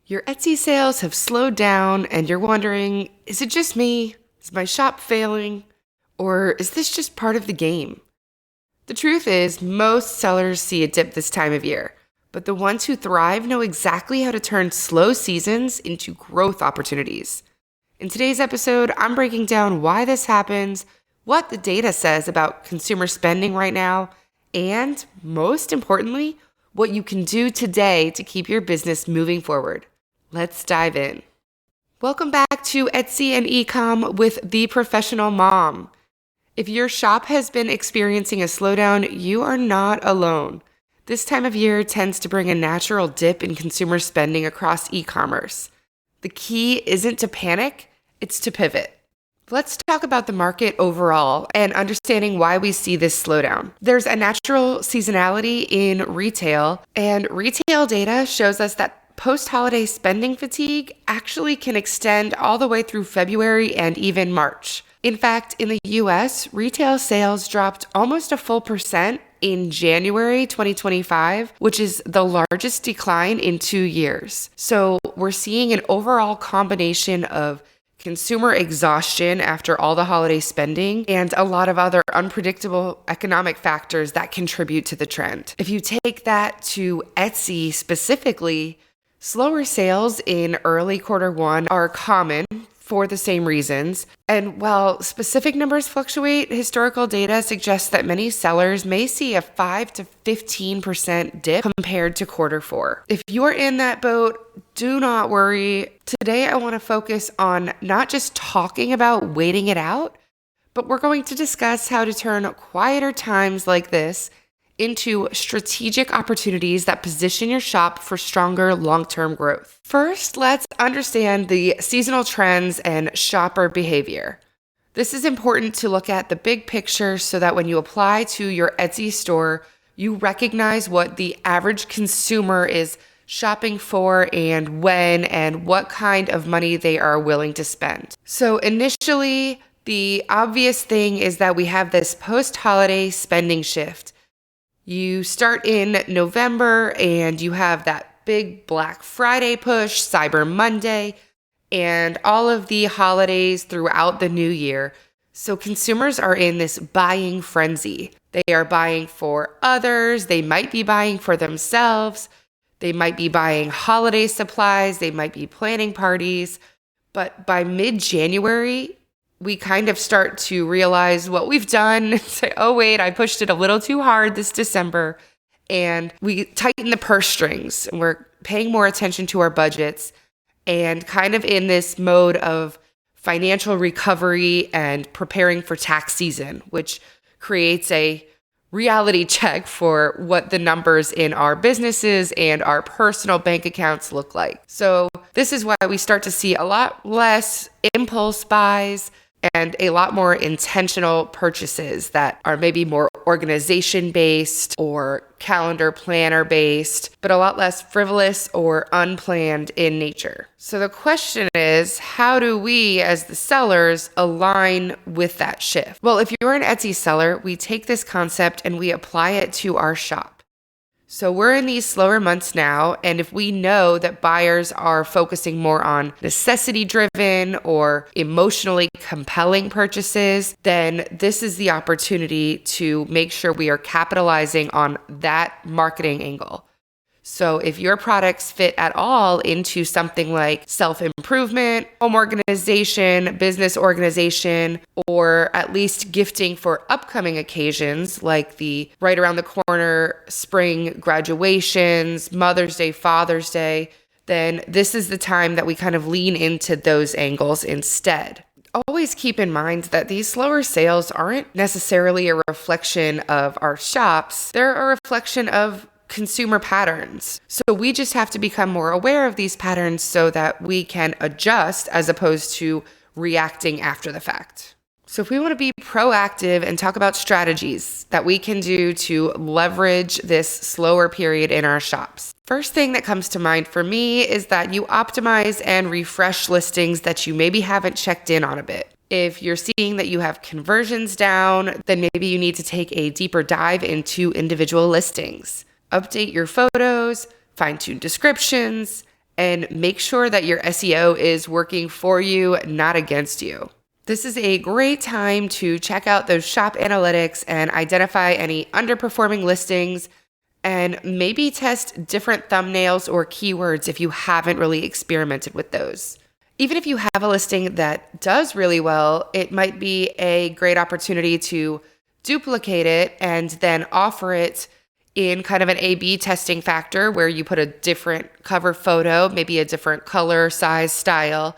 Your Etsy sales have slowed down and you're wondering, is it just me? Is my shop failing? Or is this just part of the game? The truth is, most sellers see a dip this time of year, but the ones who thrive know exactly how to turn slow seasons into growth opportunities. In today's episode, I'm breaking down why this happens, what the data says about consumer spending right now, and most importantly, what you can do today to keep your business moving forward. Let's dive in. Welcome back to Etsy and Ecom with The Professional Mom. If your shop has been experiencing a slowdown, you are not alone. This time of year tends to bring a natural dip in consumer spending across e-commerce. The key isn't to panic, it's to pivot. Let's talk about the market overall and understanding why we see this slowdown. There's a natural seasonality in retail, and retail data shows us that post-holiday spending fatigue actually can extend all the way through February and even March. In fact, in the US, retail sales dropped almost a full % in January 2025, which is the largest decline in 2 years. So we're seeing an overall combination of consumer exhaustion after all the holiday spending and a lot of other unpredictable economic factors that contribute to the trend. If you take that to Etsy specifically, slower sales in early quarter one are common for the same reasons. And while specific numbers fluctuate, historical data suggests that many sellers may see a 5 to 15% dip compared to quarter four. If you're in that boat, do not worry. Today, I want to focus on not just talking about waiting it out, but we're going to discuss how to turn quieter times like this into strategic opportunities that position your shop for stronger long-term growth. First, let's understand the seasonal trends and shopper behavior. This is important to look at the big picture so that when you apply to your Etsy store, you recognize what the average consumer is shopping for and when and what kind of money they are willing to spend. So initially, the obvious thing is that we have this post-holiday spending shift. You start in November and you have that big Black Friday push, Cyber Monday, and all of the holidays throughout the new year. So consumers are in this buying frenzy. They are buying for others. They might be buying for themselves. They might be buying holiday supplies. They might be planning parties. But by mid-January, we kind of start to realize what we've done and say, oh, wait, I pushed it a little too hard this December. And we tighten the purse strings. We're paying more attention to our budgets and kind of in this mode of financial recovery and preparing for tax season, which creates a reality check for what the numbers in our businesses and our personal bank accounts look like. So this is why we start to see a lot less impulse buys and a lot more intentional purchases that are maybe more organization-based or calendar planner-based, but a lot less frivolous or unplanned in nature. So the question is, how do we as the sellers align with that shift? Well, if you're an Etsy seller, we take this concept and we apply it to our shop. So we're in these slower months now, and if we know that buyers are focusing more on necessity-driven or emotionally compelling purchases, then this is the opportunity to make sure we are capitalizing on that marketing angle. So if your products fit at all into something like self-improvement, home organization, business organization, or at least gifting for upcoming occasions like the right around the corner spring graduations, Mother's Day, Father's Day, then this is the time that we kind of lean into those angles instead. Always keep in mind that these slower sales aren't necessarily a reflection of our shops. They're a reflection of consumer patterns. So we just have to become more aware of these patterns so that we can adjust as opposed to reacting after the fact. So if we want to be proactive and talk about strategies that we can do to leverage this slower period in our shops, first thing that comes to mind for me is that you optimize and refresh listings that you maybe haven't checked in on a bit. If you're seeing that you have conversions down, then maybe you need to take a deeper dive into individual listings. Update your photos, fine-tune descriptions, and make sure that your SEO is working for you, not against you. This is a great time to check out those shop analytics and identify any underperforming listings, and maybe test different thumbnails or keywords if you haven't really experimented with those. Even if you have a listing that does really well, it might be a great opportunity to duplicate it and then offer it in kind of an A/B testing factor where you put a different cover photo, maybe a different color, size, style,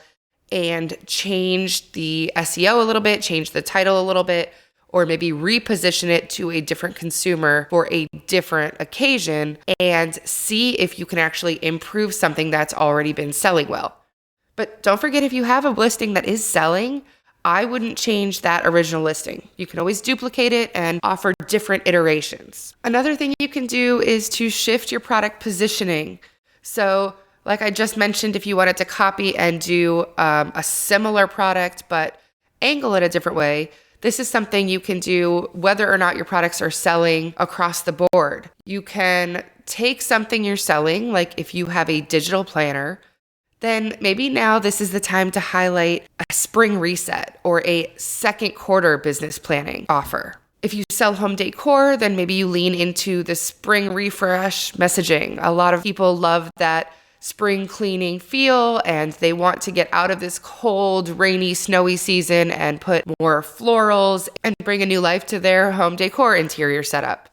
and change the SEO a little bit, change the title a little bit, or maybe reposition it to a different consumer for a different occasion and see if you can actually improve something that's already been selling well. But don't forget, if you have a listing that is selling, I wouldn't change that original listing. You can always duplicate it and offer different iterations. Another thing you can do is to shift your product positioning. So like I just mentioned, if you wanted to copy and do a similar product but angle it a different way, this is something you can do whether or not your products are selling across the board. You can take something you're selling, like if you have a digital planner, then maybe now this is the time to highlight a spring reset or a second quarter business planning offer. If you sell home decor, then maybe you lean into the spring refresh messaging. A lot of people love that spring cleaning feel, and they want to get out of this cold, rainy, snowy season and put more florals and bring a new life to their home decor interior setup.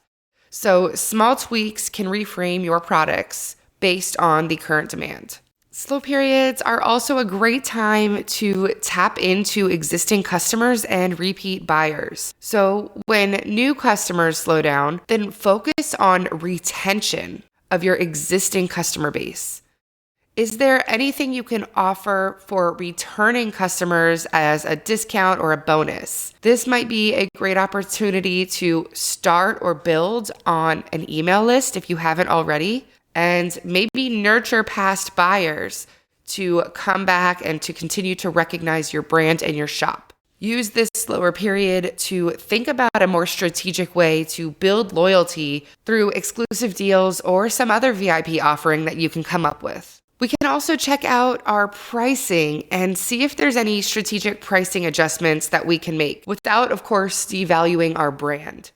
So small tweaks can reframe your products based on the current demand. Slow periods are also a great time to tap into existing customers and repeat buyers. So when new customers slow down, then focus on retention of your existing customer base. Is there anything you can offer for returning customers as a discount or a bonus? This might be a great opportunity to start or build on an email list if you haven't already, and maybe nurture past buyers to come back and to continue to recognize your brand and your shop. Use this slower period to think about a more strategic way to build loyalty through exclusive deals or some other VIP offering that you can come up with. We can also check out our pricing and see if there's any strategic pricing adjustments that we can make without, of course, devaluing our brand.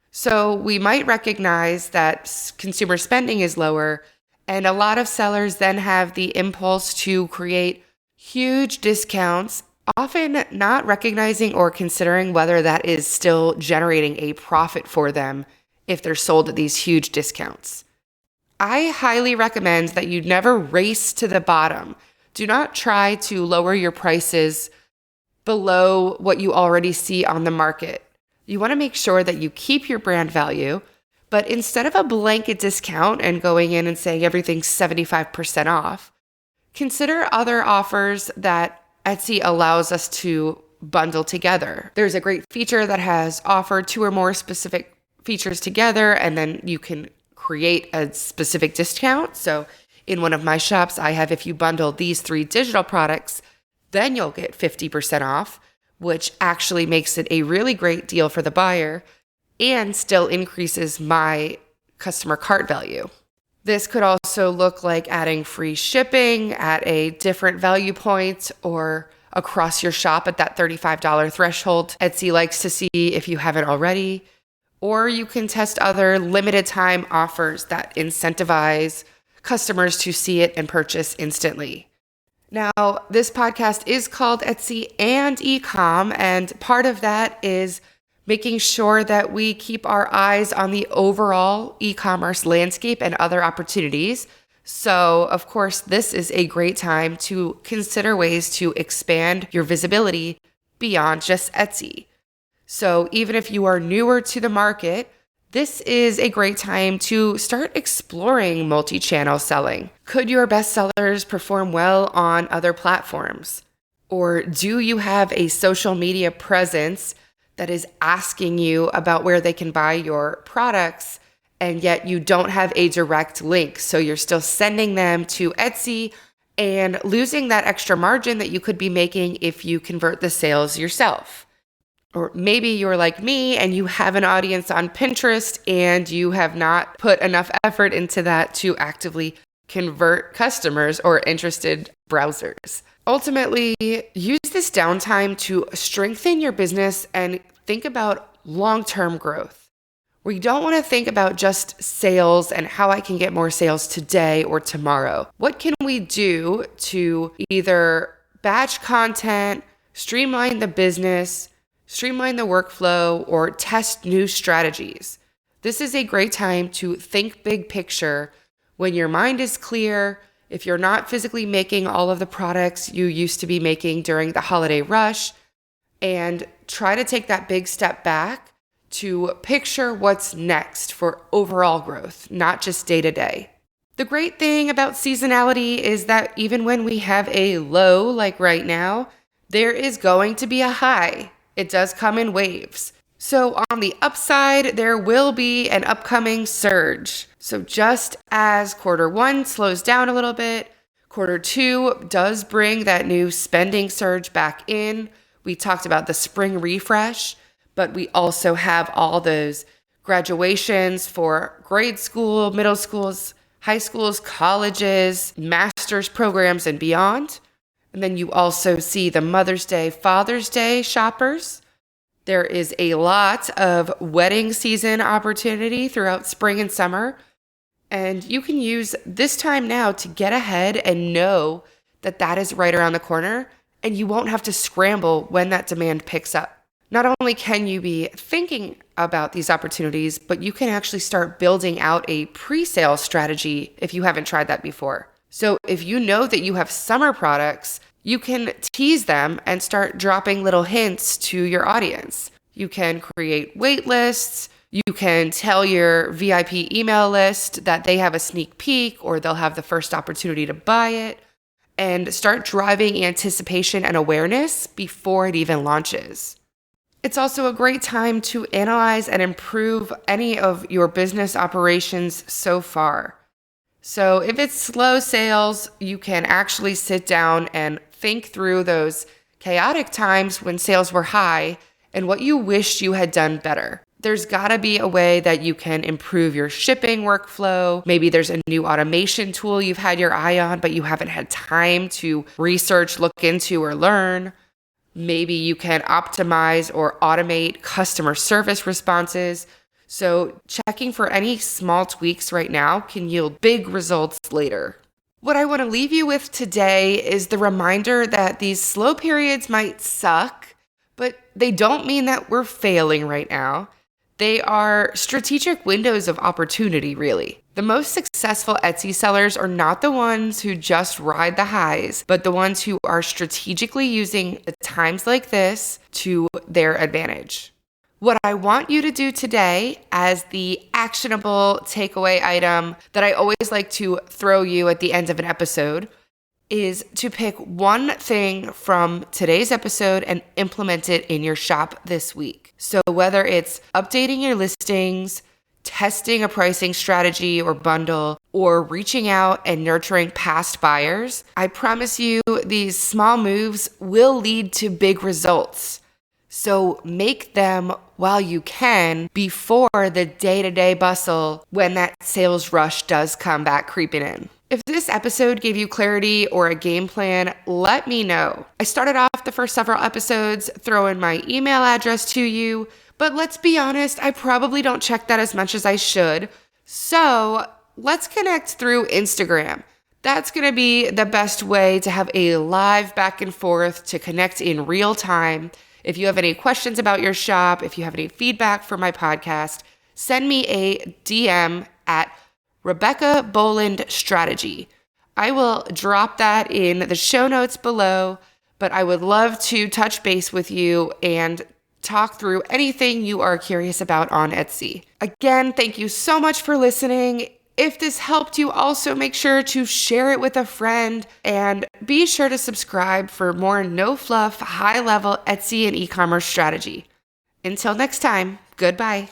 So we might recognize that consumer spending is lower, and a lot of sellers then have the impulse to create huge discounts, often not recognizing or considering whether that is still generating a profit for them if they're sold at these huge discounts. I highly recommend that you never race to the bottom. Do not try to lower your prices below what you already see on the market. You want to make sure that you keep your brand value, but instead of a blanket discount and going in and saying everything's 75% off, consider other offers that Etsy allows us to bundle together. There's a great feature that has offered 2 or more specific features together, and then you can create a specific discount. So in one of my shops, I have, if you bundle these 3 digital products, then you'll get 50% off, which actually makes it a really great deal for the buyer and still increases my customer cart value. This could also look like adding free shipping at a different value point or across your shop at that $35 threshold Etsy likes to see if you haven't already. Or you can test other limited time offers that incentivize customers to see it and purchase instantly. Now, this podcast is called Etsy and Ecom, and part of that is making sure that we keep our eyes on the overall e-commerce landscape and other opportunities. So, of course, this is a great time to consider ways to expand your visibility beyond just Etsy. So even if you are newer to the market, this is a great time to start exploring multi-channel selling. Could your best sellers perform well on other platforms? Or do you have a social media presence that is asking you about where they can buy your products, and yet you don't have a direct link? So you're still sending them to Etsy and losing that extra margin that you could be making if you convert the sales yourself. Or maybe you're like me and you have an audience on Pinterest and you have not put enough effort into that to actively convert customers or interested browsers. Ultimately, use this downtime to strengthen your business and think about long-term growth. We don't want to think about just sales and how I can get more sales today or tomorrow. What can we do to either batch content, streamline the business, streamline the workflow, or test new strategies? This is a great time to think big picture when your mind is clear, if you're not physically making all of the products you used to be making during the holiday rush, and try to take that big step back to picture what's next for overall growth, not just day to day. The great thing about seasonality is that even when we have a low, like right now, there is going to be a high. It does come in waves. So on the upside, there will be an upcoming surge. So just as quarter one slows down a little bit, quarter two does bring that new spending surge back in. We talked about the spring refresh, but we also have all those graduations for grade school, middle schools, high schools, colleges, master's programs, and beyond. And then you also see the Mother's Day, Father's Day shoppers. There is a lot of wedding season opportunity throughout spring and summer. And you can use this time now to get ahead and know that that is right around the corner, and you won't have to scramble when that demand picks up. Not only can you be thinking about these opportunities, but you can actually start building out a pre-sale strategy if you haven't tried that before. So if you know that you have summer products, you can tease them and start dropping little hints to your audience. You can create wait lists. You can tell your VIP email list that they have a sneak peek or they'll have the first opportunity to buy it, and start driving anticipation and awareness before it even launches. It's also a great time to analyze and improve any of your business operations so far. So if it's slow sales, you can actually sit down and think through those chaotic times when sales were high and what you wished you had done better. There's gotta be a way that you can improve your shipping workflow. Maybe there's a new automation tool you've had your eye on, but you haven't had time to research, look into, or learn. Maybe you can optimize or automate customer service responses. So checking for any small tweaks right now can yield big results later. What I want to leave you with today is the reminder that these slow periods might suck, but they don't mean that we're failing right now. They are strategic windows of opportunity, really. The most successful Etsy sellers are not the ones who just ride the highs, but the ones who are strategically using the times like this to their advantage. What I want you to do today as the actionable takeaway item that I always like to throw you at the end of an episode is to pick one thing from today's episode and implement it in your shop this week. So whether it's updating your listings, testing a pricing strategy or bundle, or reaching out and nurturing past buyers, I promise you these small moves will lead to big results. So make them while you can before the day-to-day bustle when that sales rush does come back creeping in. If this episode gave you clarity or a game plan, let me know. I started off the first several episodes throwing my email address to you, but let's be honest, I probably don't check that as much as I should. So let's connect through Instagram. That's going to be the best way to have a live back and forth to connect in real time. If you have any questions about your shop, if you have any feedback for my podcast, send me a DM at Rebecca Boland Strategy. I will drop that in the show notes below, but I would love to touch base with you and talk through anything you are curious about on Etsy. Again, thank you so much for listening. If this helped you, also make sure to share it with a friend and be sure to subscribe for more no-fluff, high-level Etsy and e-commerce strategy. Until next time, goodbye.